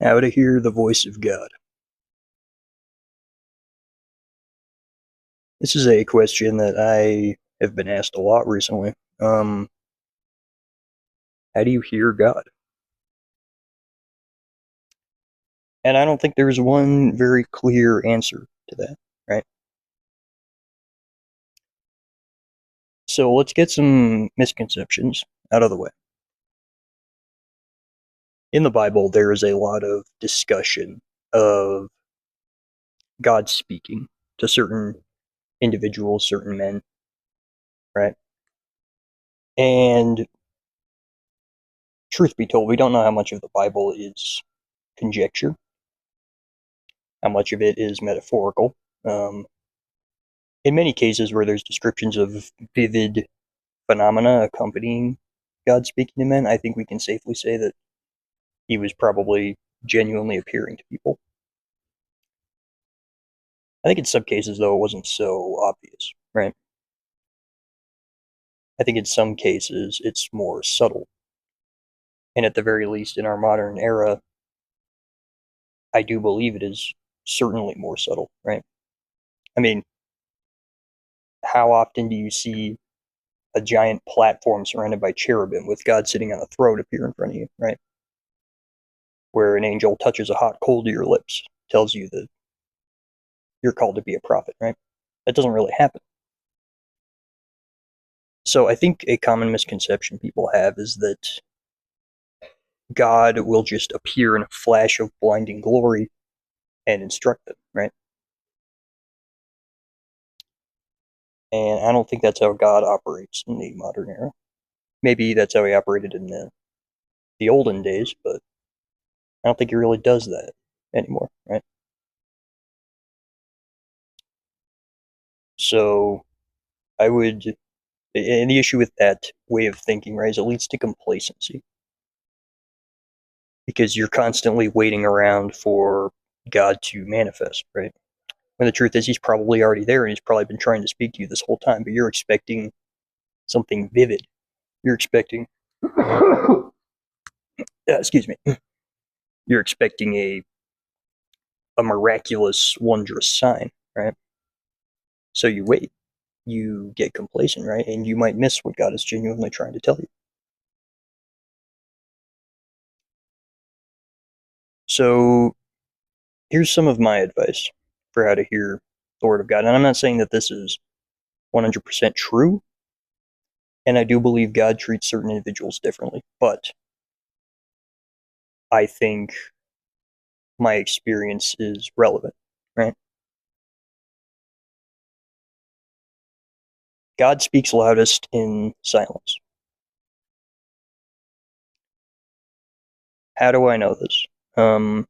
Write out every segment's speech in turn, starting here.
How to hear the voice of God. This is a question that I have been asked a lot recently. How do you hear God? And I don't think there's one very clear answer to that, right? So let's get some misconceptions out of the way. In the Bible, there is a lot of discussion of God speaking to certain individuals, certain men, right? And truth be told, we don't know how much of the Bible is conjecture, how much of it is metaphorical. In many cases where there's descriptions of vivid phenomena accompanying God speaking to men, I think we can safely say that he was probably genuinely appearing to people. I think in some cases, though, it wasn't so obvious, right? I think in some cases it's more subtle. And at the very least, in our modern era, I do believe it is certainly more subtle, right? I mean, how often do you see a giant platform surrounded by cherubim with God sitting on a throne appear in front of you, right? Where an angel touches a hot coal to your lips, tells you that you're called to be a prophet, right? That doesn't really happen. So I think a common misconception people have is that God will just appear in a flash of blinding glory and instruct them, right? And I don't think that's how God operates in the modern era. Maybe that's how he operated in the olden days, but I don't think he really does that anymore, right? So I would, and the issue with that way of thinking, right, is it leads to complacency because you're constantly waiting around for God to manifest, right? When the truth is, he's probably already there and he's probably been trying to speak to you this whole time, but you're expecting something vivid. You're expecting, excuse me, you're expecting a miraculous, wondrous sign, right? So you wait, you get complacent, right? And you might miss what God is genuinely trying to tell you. So here's some of my advice for how to hear the word of God. And I'm not saying that this is 100% true, and I do believe God treats certain individuals differently, but I think my experience is relevant, right? God speaks loudest in silence. How do I know this? Couple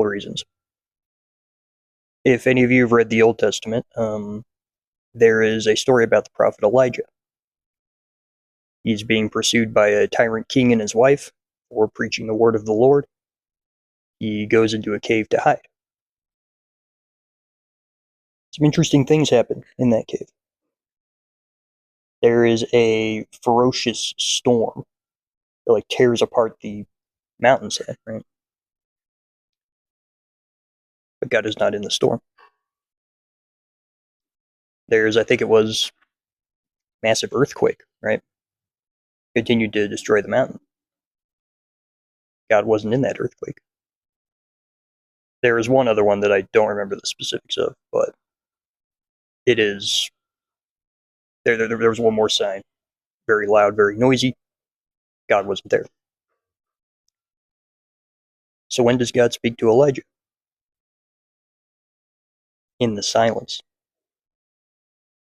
of reasons. If any of you have read the Old Testament, there is a story about the prophet Elijah. He's being pursued by a tyrant king and his wife for preaching the word of the Lord. He goes into a cave to hide. Some interesting things happen in that cave. There is a ferocious storm that like tears apart the mountainside, right? But God is not in the storm. There's, I think it was, massive earthquake, right? Continued to destroy the mountain. God wasn't in that earthquake. There is one other one that I don't remember the specifics of, but it is there was one more sign. Very loud, very noisy. God wasn't there. So when does God speak to Elijah? In the silence.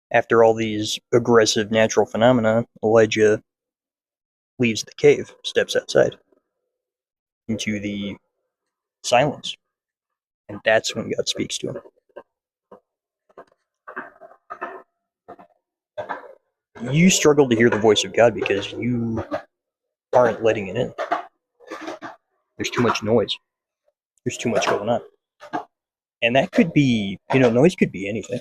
After all these aggressive natural phenomena, Elijah leaves the cave, steps outside into the silence. And that's when God speaks to him. You struggle to hear the voice of God because you aren't letting it in. There's too much noise. There's too much going on. And that could be, noise could be anything.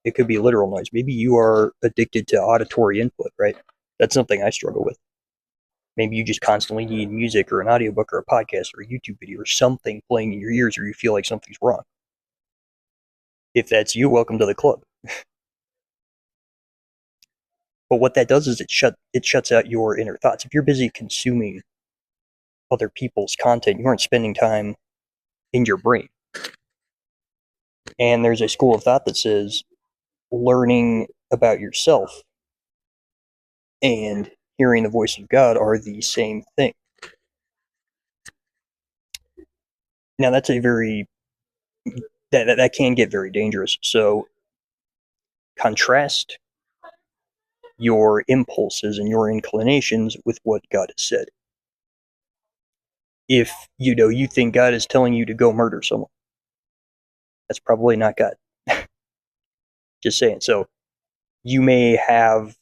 It could be literal noise. Maybe you are addicted to auditory input, right? That's something I struggle with. Maybe you just constantly need music or an audiobook or a podcast or a YouTube video or something playing in your ears, or you feel like something's wrong. If that's you, welcome to the club. But what that does is it shuts out your inner thoughts. If you're busy consuming other people's content, you aren't spending time in your brain. And there's a school of thought that says learning about yourself and hearing the voice of God are the same thing. Now that's a very that can get very dangerous. So contrast your impulses and your inclinations with what God has said. If you think God is telling you to go murder someone, that's probably not God. Just saying. So you may have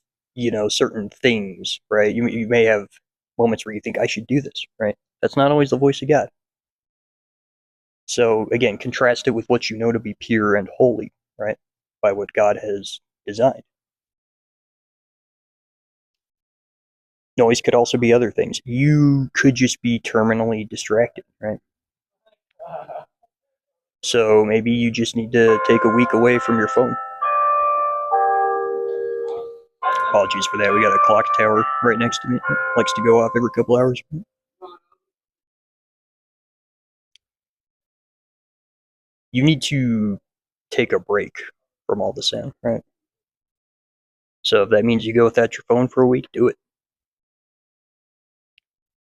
certain things, right? You may have moments where you think I should do this, right? That's not always the voice of God. So again, contrast it with what you know to be pure and holy, right? By what God has designed. Noise could also be other things. You could just be terminally distracted, right? So maybe you just need to take a week away from your phone. Apologies for that. We got a clock tower right next to me. It likes to go off every couple hours. You need to take a break from all the sound, right? So if that means you go without your phone for a week, do it.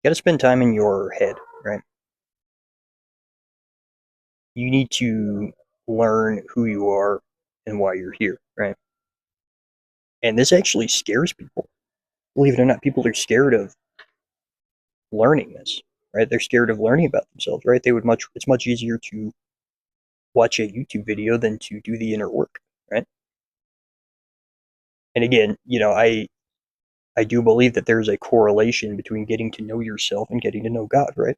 You got to spend time in your head, right? You need to learn who you are and why you're here, right? And this actually scares people. Believe it or not, people are scared of learning this, right? They're scared of learning about themselves, right? It's much easier to watch a YouTube video than to do the inner work, right? And again, I do believe that there's a correlation between getting to know yourself and getting to know God, right?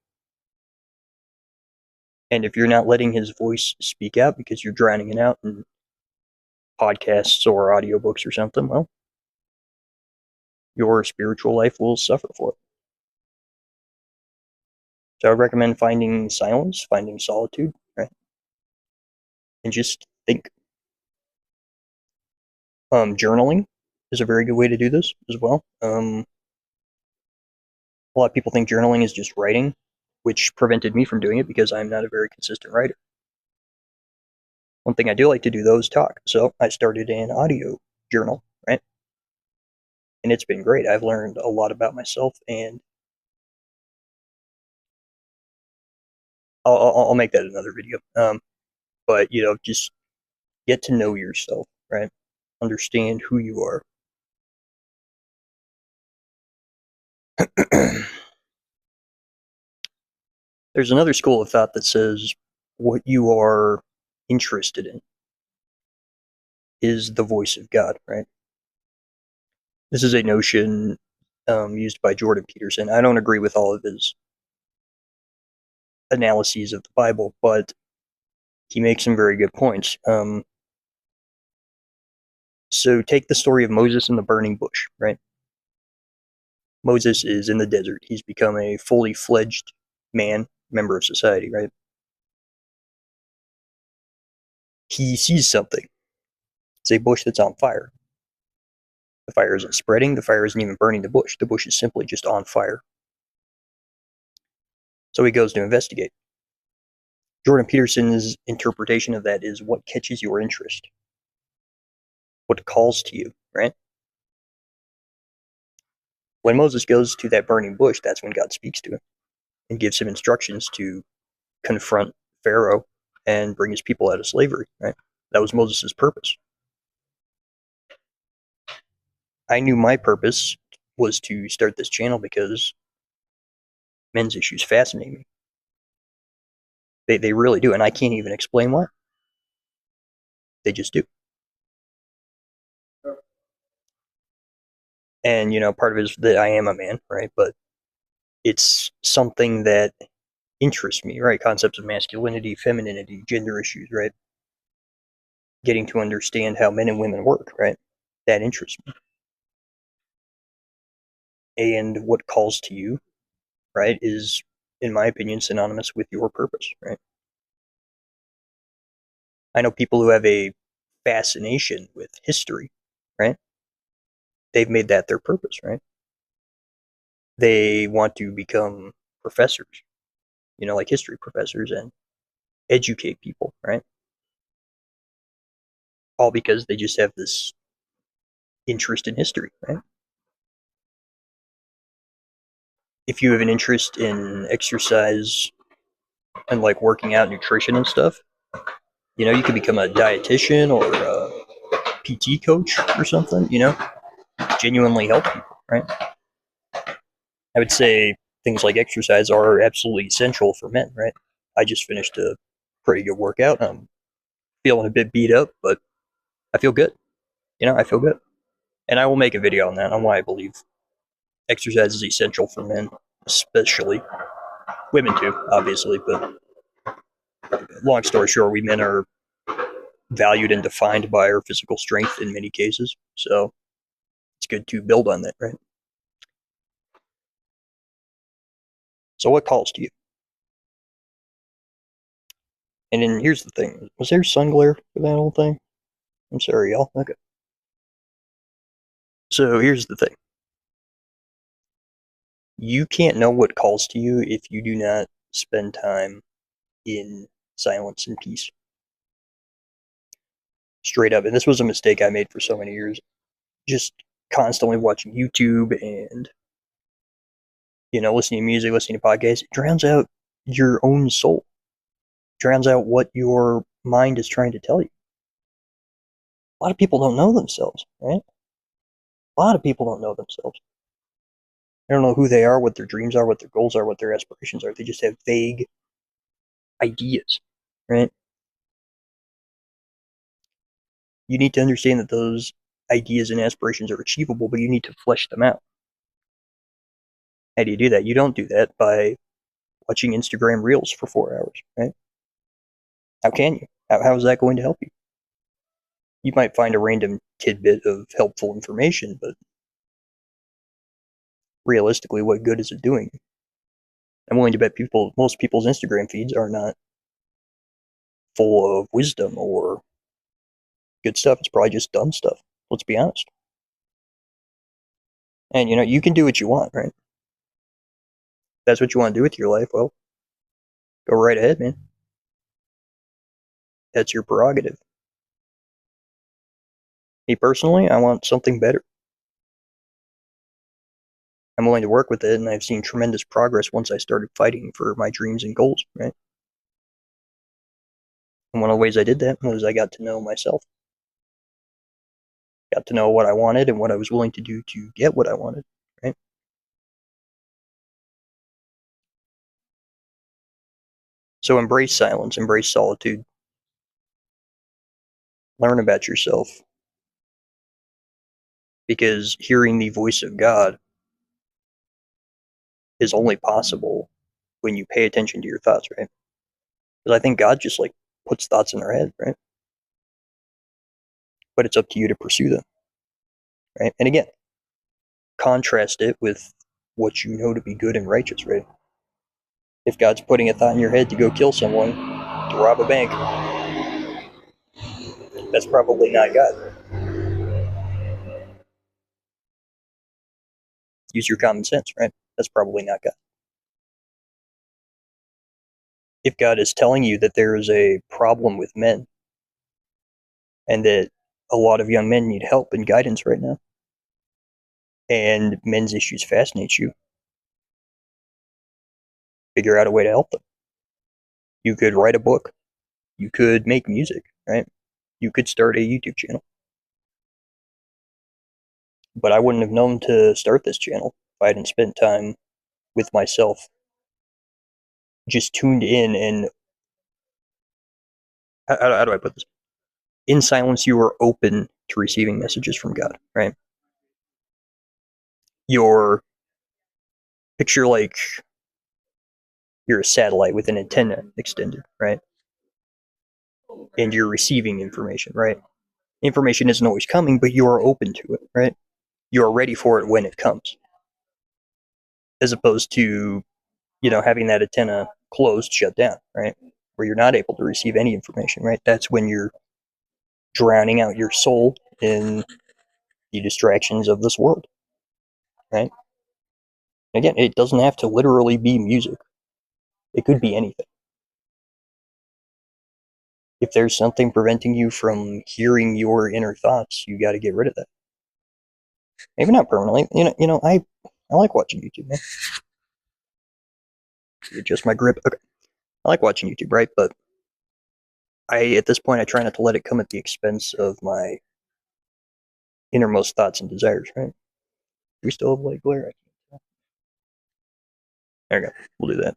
And if you're not letting his voice speak out because you're drowning it out in podcasts or audiobooks or something, well, your spiritual life will suffer for it. So I recommend finding silence, finding solitude, right? And just think. Journaling is a very good way to do this as well. A lot of people think journaling is just writing, which prevented me from doing it because I'm not a very consistent writer. One thing I do like to do though is talk. So I started an audio journal, right? And it's been great. I've learned a lot about myself, and I'll make that another video. But just get to know yourself, right? Understand who you are. There's another school of thought that says what you are interested in is the voice of God, right? This is a notion used by Jordan Peterson. I don't agree with all of his analyses of the Bible, but he makes some very good points. So take the story of Moses and the burning bush, right? Moses is in the desert. He's become a fully fledged man, member of society, right? He sees something. It's a bush that's on fire. The fire isn't spreading. The fire isn't even burning the bush. The bush is simply just on fire. So he goes to investigate. Jordan Peterson's interpretation of that is what catches your interest, what calls to you, right? When Moses goes to that burning bush, that's when God speaks to him and gives him instructions to confront Pharaoh and bring his people out of slavery, right? That was Moses' purpose. I knew my purpose was to start this channel because men's issues fascinate me. They really do, and I can't even explain why. They just do. And part of it is that I am a man, right? But it's something that interests me, right? Concepts of masculinity, femininity, gender issues, right? Getting to understand how men and women work, right? That interests me. And what calls to you, right, is, in my opinion, synonymous with your purpose, right? I know people who have a fascination with history, right? They've made that their purpose, right? They want to become professors, like history professors, and educate people, right? All because they just have this interest in history, right? If you have an interest in exercise and like working out, nutrition and stuff, you could become a dietitian or a PT coach or something, genuinely help people, right? I would say things like exercise are absolutely essential for men, right? I just finished a pretty good workout. I'm feeling a bit beat up, but I feel good. I feel good. And I will make a video on that, on why I believe exercise is essential for men, especially women too, obviously. But long story short, we men are valued and defined by our physical strength in many cases. So it's good to build on that, right? So what calls to you? And then here's the thing. Was there sun glare for that whole thing? I'm sorry, y'all. Okay. So here's the thing. You can't know what calls to you if you do not spend time in silence and peace. Straight up. And this was a mistake I made for so many years. Just constantly watching YouTube and, listening to music, listening to podcasts. It drowns out your own soul. It drowns out what your mind is trying to tell you. A lot of people don't know themselves, right? A lot of people don't know themselves. They don't know who they are, what their dreams are, what their goals are, what their aspirations are. They just have vague ideas, right? You need to understand that those ideas and aspirations are achievable, but you need to flesh them out. How do you do that? You don't do that by watching Instagram Reels for 4 hours, right? How can you? How is that going to help you? You might find a random tidbit of helpful information, but realistically, what good is it doing? I'm willing to bet most people's Instagram feeds are not full of wisdom or good stuff. It's probably just dumb stuff. Let's be honest. And you can do what you want, right? If that's what you want to do with your life, well, go right ahead, man. That's your prerogative. Me personally, I want something better. I'm willing to work with it, and I've seen tremendous progress once I started fighting for my dreams and goals, right? And one of the ways I did that was I got to know myself. Got to know what I wanted and what I was willing to do to get what I wanted, right? So embrace silence, embrace solitude, learn about yourself, because hearing the voice of God is only possible when you pay attention to your thoughts, right? Because I think God just like puts thoughts in our head, right? But it's up to you to pursue them, right? And again, contrast it with what you know to be good and righteous, right? If God's putting a thought in your head to go kill someone, to rob a bank, that's probably not God. Use your common sense, right? That's probably not God. If God is telling you that there is a problem with men and that a lot of young men need help and guidance right now, and men's issues fascinate you, figure out a way to help them. You could write a book. You could make music, right? You could start a YouTube channel. But I wouldn't have known to start this channel if I hadn't spent time with myself, just tuned in and how do I put this? In silence, you are open to receiving messages from God, right? Your picture like you're a satellite with an antenna extended, right? And you're receiving information, right? Information isn't always coming, but you are open to it, right? You are ready for it when it comes. as opposed to, having that antenna closed, shut down, right? Where you're not able to receive any information, right? That's when you're drowning out your soul in the distractions of this world, right? Again, it doesn't have to literally be music. It could be anything. If there's something preventing you from hearing your inner thoughts, you got to get rid of that. Maybe not permanently. I like watching YouTube, man. Adjust my grip. Okay. I like watching YouTube, right? But at this point, I try not to let it come at the expense of my innermost thoughts and desires, right? We still have light glare. There we go. We'll do that.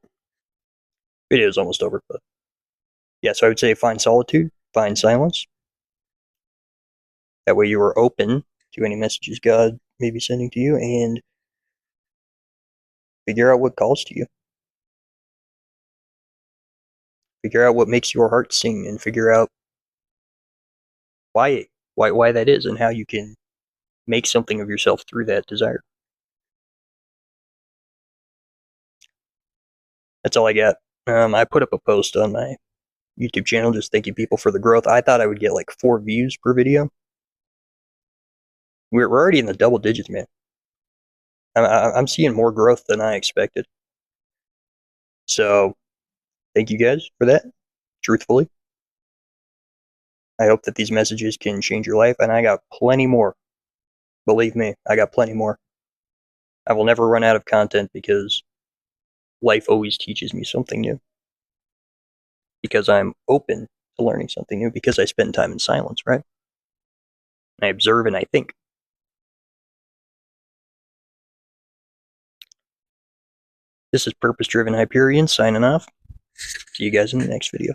Video is almost over, but yeah, so I would say find solitude, find silence. That way you are open to any messages God may be sending to you, and figure out what calls to you. Figure out what makes your heart sing, and figure out why that is, and how you can make something of yourself through that desire. That's all I got. I put up a post on my YouTube channel just thanking people for the growth. I thought I would get like 4 views per video. We're already in the double digits, man. I'm seeing more growth than I expected. So, thank you guys for that, truthfully. I hope that these messages can change your life, and I got plenty more. Believe me, I got plenty more. I will never run out of content because life always teaches me something new. Because I'm open to learning something new, because I spend time in silence, right? I observe and I think. This is Purpose Driven Hyperion signing off. See you guys in the next video.